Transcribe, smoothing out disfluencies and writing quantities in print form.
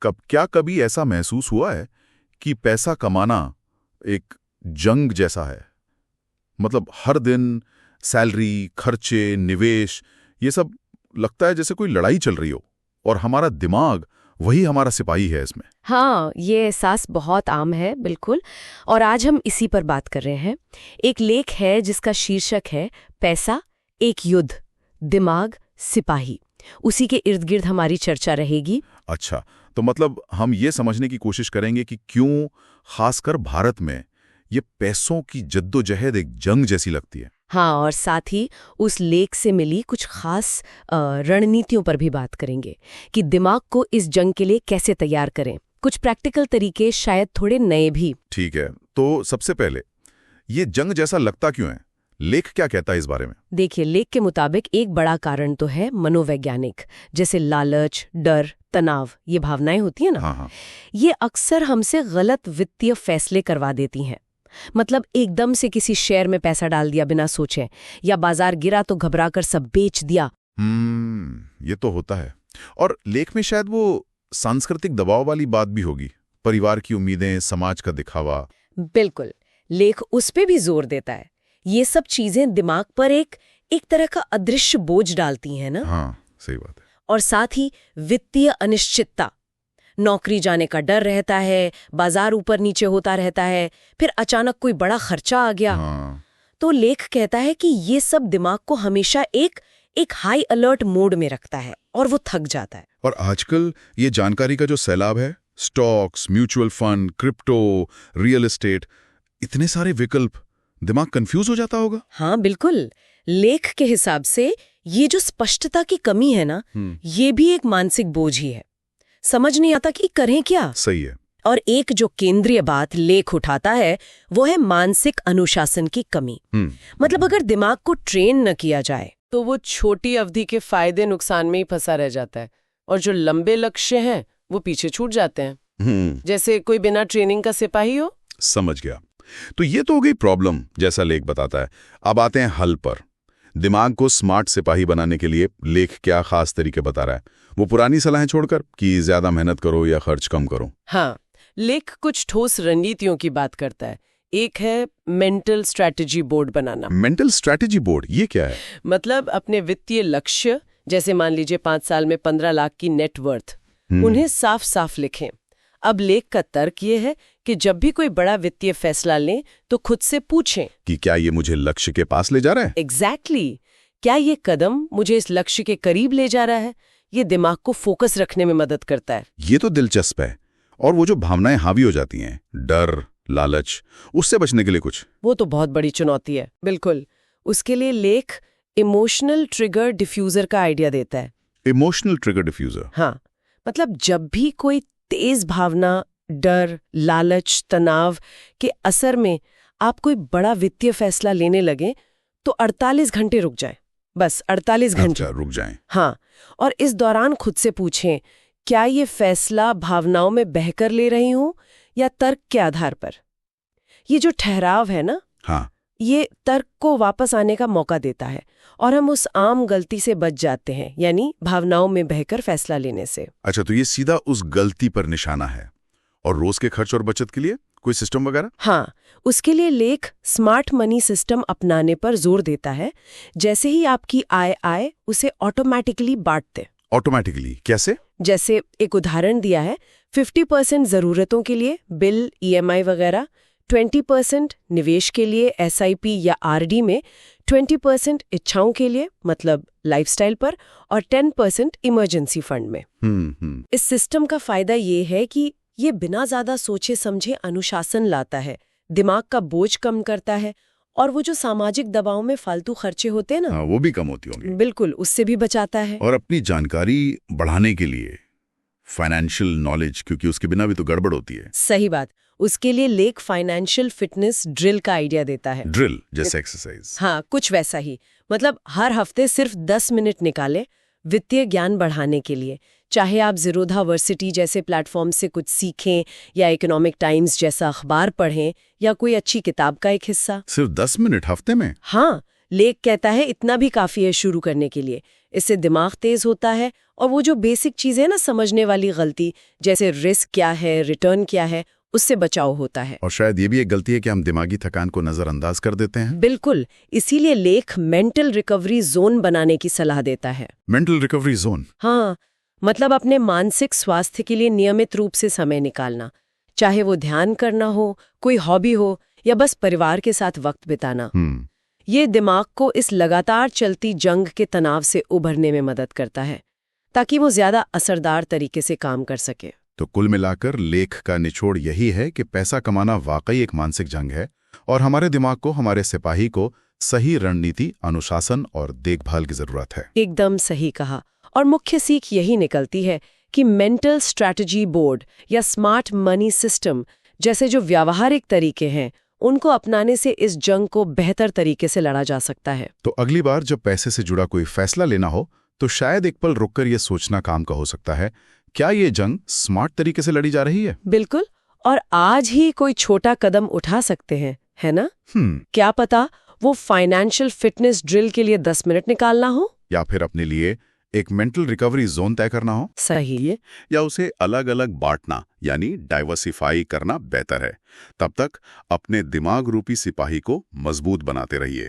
क्या कभी ऐसा महसूस हुआ है कि पैसा कमाना एक जंग जैसा है? मतलब हर दिन सैलरी, खर्चे, निवेश, ये सब लगता है जैसे कोई लड़ाई चल रही हो और हमारा दिमाग वही हमारा सिपाही है इसमें। हाँ, ये एहसास बहुत आम है, बिल्कुल। और आज हम इसी पर बात कर रहे हैं। एक लेख है जिसका शीर्षक है पैसा एक युद्ध, दिमाग सिपाही। उसी के इर्द गिर्द हमारी चर्चा रहेगी। अच्छा, तो मतलब हम ये समझने की कोशिश करेंगे कि क्यों खासकर भारत में ये पैसों की जद्दोजहद एक जंग जैसी लगती है। हाँ, और साथ ही उस लेख से मिली कुछ खास रणनीतियों पर भी बात करेंगे कि दिमाग को इस जंग के लिए कैसे तैयार करें। कुछ प्रैक्टिकल तरीके, शायद थोड़े नए भी। ठीक है, तो सबसे पहले ये जंग जैसा लगता क्यों है? लेख क्या कहता है इस बारे में? देखिए, लेख के मुताबिक एक बड़ा कारण तो है मनोवैज्ञानिक, जैसे लालच, डर, तनाव, ये भावनाएं होती है ना। हाँ। ये अक्सर हमसे गलत वित्तीय फैसले करवा देती हैं। मतलब एकदम से किसी शेयर में पैसा डाल दिया बिना सोचे, या बाजार गिरा तो घबराकर सब बेच दिया। ये तो होता है। और लेख में शायद वो सांस्कृतिक दबाव वाली बात भी होगी, परिवार की उम्मीदें, समाज का दिखावा। बिल्कुल, लेख उस पे भी जोर देता है। ये सब चीजें दिमाग पर एक तरह का अदृश्य बोझ डालती हैं ना। हाँ, सही बात है। और साथ ही वित्तीय अनिश्चितता, नौकरी जाने का डर रहता है, बाजार ऊपर नीचे होता रहता है, फिर अचानक कोई बड़ा खर्चा आ गया। हाँ। तो लेख कहता है कि ये सब दिमाग को हमेशा एक हाई अलर्ट मोड में रखता है और वो थक जाता है। और आजकल ये जानकारी का जो सैलाब है, stocks, mutual fund, crypto, real estate, इतने सारे विकल्प, दिमाग कंफ्यूज हो जाता होगा। हाँ बिल्कुल, लेख के हिसाब से ये जो स्पष्टता की कमी है ना, ये भी एक मानसिक बोझ ही है। समझ नहीं आता कि करें क्या। सही है। और एक जो केंद्रीय बात लेख उठाता है वो है मानसिक अनुशासन की कमी। मतलब अगर दिमाग को ट्रेन न किया जाए तो वो छोटी अवधि के फायदे नुकसान में ही फंसा रह जाता है, और जो लंबे लक्ष्य हैं वो पीछे छूट जाते हैं। जैसे कोई बिना ट्रेनिंग का सिपाही हो। समझ गया। तो ये तो हो गई प्रॉब्लम जैसा लेख बताता है। अब आते हैं हल पर। दिमाग को स्मार्ट सिपाही बनाने के लिए लेख क्या खास तरीके बता रहा है? वो पुरानी सलाहें छोड़कर कि ज्यादा मेहनत करो या खर्च कम करो। हाँ, लेख कुछ ठोस रणनीतियों की बात करता है। एक है मेंटल स्ट्रैटेजी बोर्ड बनाना। मेंटल स्ट्रैटेजी बोर्ड, ये क्या है? मतलब अपने वित्तीय लक्ष्य, जैसे मान लीजिए 5 साल में 15 लाख की नेटवर्थ, उन्हें साफ साफ लिखें। अब लेख का तर्क ये है कि जब भी कोई बड़ा वित्तीय फैसला लें तो खुद से पूछें कि क्या ये मुझे लक्ष्य के पास ले जा रहा है? एग्जैक्टली, क्या ये कदम मुझे इस लक्ष्य के करीब ले जा रहा है? ये दिमाग को फोकस रखने में मदद करता है। ये तो दिलचस्प है। और वो जो भावनाएं हावी हो जाती हैं, डर, लालच, उससे बचने के लिए कुछ? वो तो बहुत बड़ी चुनौती है। बिल्कुल, उसके लिए लेख इमोशनल ट्रिगर डिफ्यूजर का आइडिया देता है। Emotional trigger diffuser? हाँ, मतलब जब भी कोई तेज भावना, डर, लालच, तनाव के असर में आप कोई बड़ा वित्तीय फैसला लेने लगे तो 48 घंटे रुक जाएं। बस 48 घंटे रुक जाएं। हाँ, और इस दौरान खुद से पूछें, क्या ये फैसला भावनाओं में बहकर ले रही हूं या तर्क के आधार पर? ये जो ठहराव है ना, हाँ, ये तर्क को वापस आने का मौका देता है और हम उस आम गलती से बच जाते हैं, यानी भावनाओं में बहकर फैसला लेने से। अच्छा, तो ये सीधा उस गलती पर निशाना है। और रोज के खर्च और बचत के लिए कोई सिस्टम वगैरह? हाँ, उसके लिए लेख स्मार्ट मनी सिस्टम अपनाने पर जोर देता है। जैसे ही आपकी आय आए उसे ऑटोमेटिकली बांट दे। ऑटोमेटिकली कैसे? जैसे एक उदाहरण दिया है, 50% जरूरतों के लिए, बिल, EMI वगैरह, 20% निवेश के लिए SIP या RD में, 20% इच्छाओं के लिए मतलब लाइफस्टाइल पर, और 10% इमरजेंसी फंड में। इस सिस्टम का फायदा ये है कि ये बिना ज्यादा सोचे समझे अनुशासन लाता है, दिमाग का बोझ कम करता है, और वो जो सामाजिक दबाव में फालतू खर्चे होते हैं ना, हाँ, वो भी कम होती होंगी। बिल्कुल, उससे भी बचाता है। और अपनी जानकारी बढ़ाने के लिए फाइनेंशियल नॉलेज, क्योंकि उसके बिना भी तो गड़बड़ होती है। सही बात। उसके लिए लेख फाइनेंशियल फिटनेस ड्रिल का आइडिया देता है। ड्रिल जैसे एक्सरसाइज? हाँ, कुछ वैसा ही। मतलब हर हफ्ते सिर्फ 10 मिनट निकाले वित्तीय ज्ञान बढ़ाने के लिए। चाहे आप ज़ीरोधा वर्सिटी जैसे प्लेटफॉर्म से कुछ सीखें, या इकोनॉमिक टाइम्स जैसा अखबार पढ़ें, या कोई अच्छी किताब का एक हिस्सा। सिर्फ 10 मिनट हफ्ते में? हाँ, लेख कहता है इतना भी काफ़ी है शुरू करने के लिए। इससे दिमाग तेज होता है और वो जो बेसिक चीजें हैं ना, समझने वाली गलती, जैसे रिस्क क्या है, रिटर्न क्या है, उससे बचाव होता है। और शायद ये भी एक गलती है कि हम दिमागी थकान को नजरअंदाज कर देते हैं। बिल्कुल, इसीलिए लेख मेंटल रिकवरी जोन बनाने की सलाह देता है। Mental recovery zone? हाँ, मतलब अपने मानसिक स्वास्थ्य के लिए नियमित रूप से समय निकालना, चाहे वो ध्यान करना हो, कोई हॉबी हो या बस परिवार के साथ वक्त बिताना। ये दिमाग को इस लगातार चलती जंग के तनाव से उभरने में मदद करता है, ताकि वो ज्यादा असरदार तरीके से काम कर सके। तो कुल मिलाकर लेख का निचोड़ यही है कि पैसा कमाना वाकई एक मानसिक जंग है और हमारे दिमाग को, हमारे सिपाही को सही रणनीति, अनुशासन और देखभाल की जरूरत है। एकदम सही कहा। और मुख्य सीख यही निकलती है कि मेंटल स्ट्रैटेजी बोर्ड या स्मार्ट मनी सिस्टम जैसे जो व्यावहारिक तरीके हैं, उनको अपनाने से इस जंग को बेहतर तरीके से लड़ा जा सकता है। तो अगली बार जब पैसे से जुड़ा कोई फैसला लेना हो तो शायद एक पल रुककर यह सोचना काम का हो सकता है, क्या ये जंग स्मार्ट तरीके से लड़ी जा रही है? बिल्कुल, और आज ही कोई छोटा कदम उठा सकते हैं, है ना? क्या पता वो फाइनेंशियल फिटनेस ड्रिल के लिए 10 मिनट निकालना हो, या फिर अपने लिए एक मेंटल रिकवरी जोन तय करना हो। सही है। या उसे अलग अलग बांटना, यानी डाइवर्सिफाई करना बेहतर है। तब तक अपने दिमाग रूपी सिपाही को मजबूत बनाते रहिए।